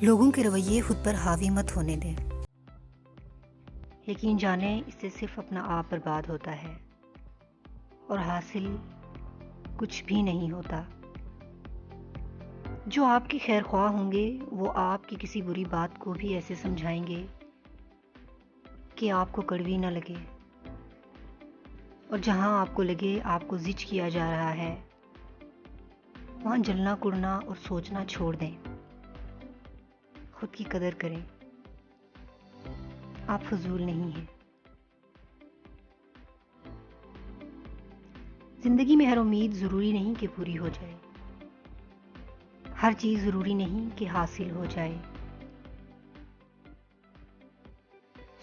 لوگوں کے رویے خود پر حاوی مت ہونے دیں۔ یقین جانیں اس سے صرف اپنا آپ برباد ہوتا ہے اور حاصل کچھ بھی نہیں ہوتا۔ جو آپ کے خیر خواہ ہوں گے وہ آپ کی کسی بری بات کو بھی ایسے سمجھائیں گے کہ آپ کو کڑوی نہ لگے، اور جہاں آپ کو لگے آپ کو زج کیا جا رہا ہے وہاں جلنا کڑنا اور سوچنا چھوڑ دیں۔ خود کی قدر کریں، آپ فضول نہیں ہیں۔ زندگی میں ہر امید ضروری نہیں کہ پوری ہو جائے، ہر چیز ضروری نہیں کہ حاصل ہو جائے۔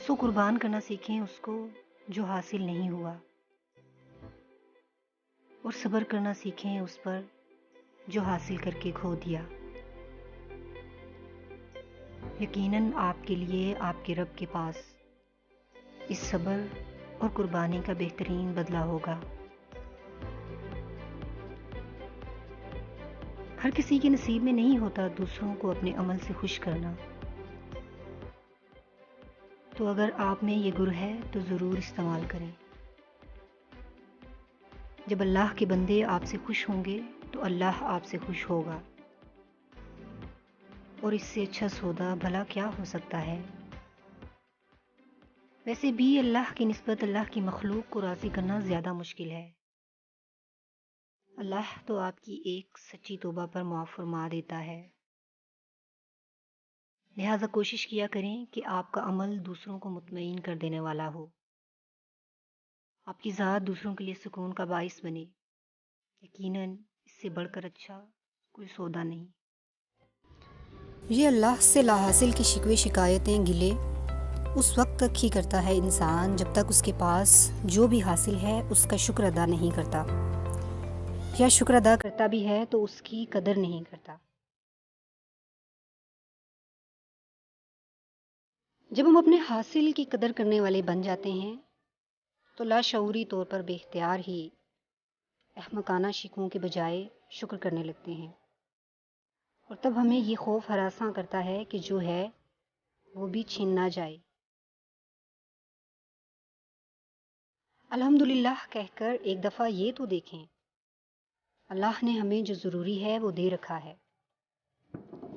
سو قربان کرنا سیکھیں اس کو جو حاصل نہیں ہوا، اور صبر کرنا سیکھیں اس پر جو حاصل کر کے کھو دیا۔ یقیناً آپ کے لیے آپ کے رب کے پاس اس صبر اور قربانی کا بہترین بدلہ ہوگا۔ ہر کسی کے نصیب میں نہیں ہوتا دوسروں کو اپنے عمل سے خوش کرنا، تو اگر آپ میں یہ گر ہے تو ضرور استعمال کریں۔ جب اللہ کے بندے آپ سے خوش ہوں گے تو اللہ آپ سے خوش ہوگا، اور اس سے اچھا سودا بھلا کیا ہو سکتا ہے۔ ویسے بھی اللہ کی نسبت اللہ کی مخلوق کو راضی کرنا زیادہ مشکل ہے۔ اللہ تو آپ کی ایک سچی توبہ پر معاف فرما دیتا ہے۔ لہٰذا کوشش کیا کریں کہ آپ کا عمل دوسروں کو مطمئن کر دینے والا ہو، آپ کی ذات دوسروں کے لیے سکون کا باعث بنے۔ یقیناً اس سے بڑھ کر اچھا کوئی سودا نہیں۔ یہ اللہ سے لا حاصل کی شکوے شکایتیں گلے اس وقت تک ہی کرتا ہے انسان جب تک اس کے پاس جو بھی حاصل ہے اس کا شکر ادا نہیں کرتا، یا شکر ادا کرتا بھی ہے تو اس کی قدر نہیں کرتا۔ جب ہم اپنے حاصل کی قدر کرنے والے بن جاتے ہیں تو لاشعوری طور پر بے اختیار ہی احمقانہ شکووں کے بجائے شکر کرنے لگتے ہیں، اور تب ہمیں یہ خوف ہراساں کرتا ہے کہ جو ہے وہ بھی چھین نہ جائے۔ الحمدللہ کہہ کر ایک دفعہ یہ تو دیکھیں، اللہ نے ہمیں جو ضروری ہے وہ دے رکھا ہے۔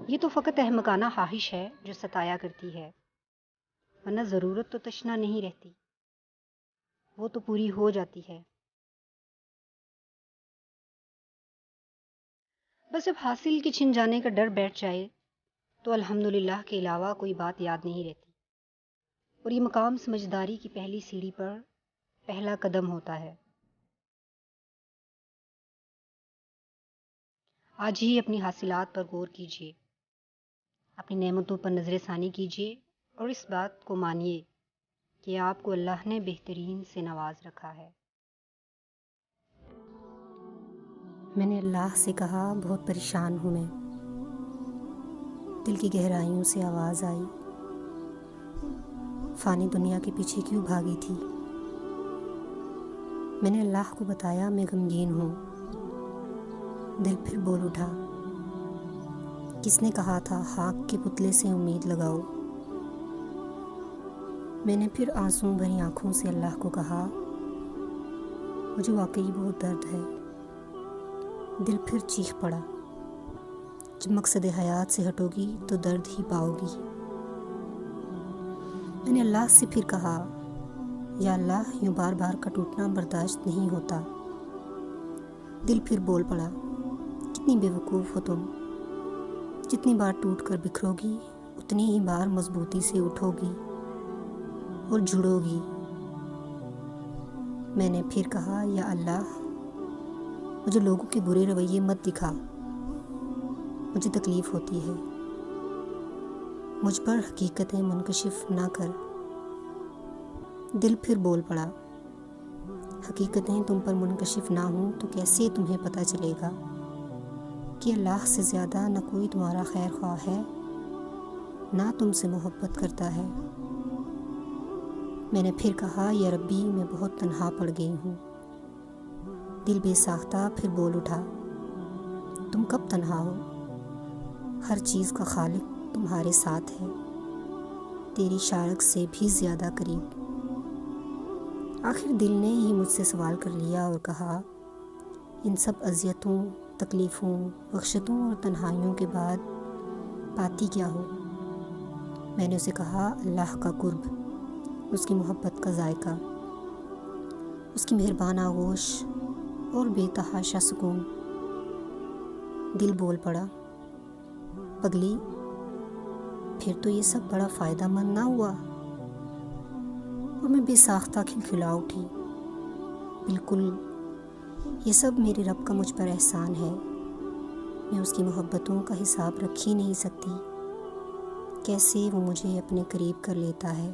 یہ تو فقط احمقانہ خواہش ہے جو ستایا کرتی ہے، ورنہ ضرورت تو تشنا نہیں رہتی، وہ تو پوری ہو جاتی ہے۔ بس جب حاصل کے چھن جانے کا ڈر بیٹھ جائے تو الحمدللہ کے علاوہ کوئی بات یاد نہیں رہتی، اور یہ مقام سمجھداری کی پہلی سیڑھی پر پہلا قدم ہوتا ہے۔ آج ہی اپنی حاصلات پر غور کیجیے، اپنی نعمتوں پر نظر ثانی کیجیے، اور اس بات کو مانیے کہ آپ کو اللہ نے بہترین سے نواز رکھا ہے۔ میں نے اللہ سے کہا بہت پریشان ہوں میں۔ دل کی گہرائیوں سے آواز آئی، فانی دنیا کے پیچھے کیوں بھاگی تھی؟ میں نے اللہ کو بتایا میں غمگین ہوں۔ دل پھر بول اٹھا، کس نے کہا تھا خاک کے پتلے سے امید لگاؤ؟ میں نے پھر آنسوں بھری آنکھوں سے اللہ کو کہا، مجھے واقعی بہت درد ہے۔ دل پھر چیخ پڑا، جب مقصد حیات سے ہٹو گی تو درد ہی پاؤ گی۔ میں نے اللہ سے پھر کہا، یا اللہ یوں بار بار کا ٹوٹنا برداشت نہیں ہوتا۔ دل پھر بول پڑا، کتنی بے وقوف ہو تم، جتنی بار ٹوٹ کر بکھرو گی اتنی ہی بار مضبوطی سے اٹھو گی اور جڑو گی۔ میں نے پھر کہا، یا اللہ مجھے لوگوں کے برے رویے مت دکھا، مجھے تکلیف ہوتی ہے، مجھ پر حقیقتیں منکشف نہ کر۔ دل پھر بول پڑا، حقیقتیں تم پر منکشف نہ ہوں تو کیسے تمہیں پتہ چلے گا کہ اللہ سے زیادہ نہ کوئی تمہارا خیر خواہ ہے، نہ تم سے محبت کرتا ہے۔ میں نے پھر کہا، یا ربی میں بہت تنہا پڑ گئی ہوں۔ دل بے ساختہ پھر بول اٹھا، تم کب تنہا ہو؟ ہر چیز کا خالق تمہارے ساتھ ہے، تیری شارک سے بھی زیادہ قریب۔ آخر دل نے ہی مجھ سے سوال کر لیا اور کہا، ان سب اذیتوں، تکلیفوں، وحشتوں اور تنہائیوں کے بعد پاتی کیا ہو؟ میں نے اسے کہا، اللہ کا قرب، اس کی محبت کا ذائقہ، اس کی مہربان آغوش اور بے تحاشا سکون۔ دل بول پڑا، پگلی، پھر تو یہ سب بڑا فائدہ مند نہ ہوا؟ اور میں بے ساختہ کھلکھلا اٹھی، بالکل، یہ سب میرے رب کا مجھ پر احسان ہے۔ میں اس کی محبتوں کا حساب رکھ ہی نہیں سکتی، کیسے وہ مجھے اپنے قریب کر لیتا ہے۔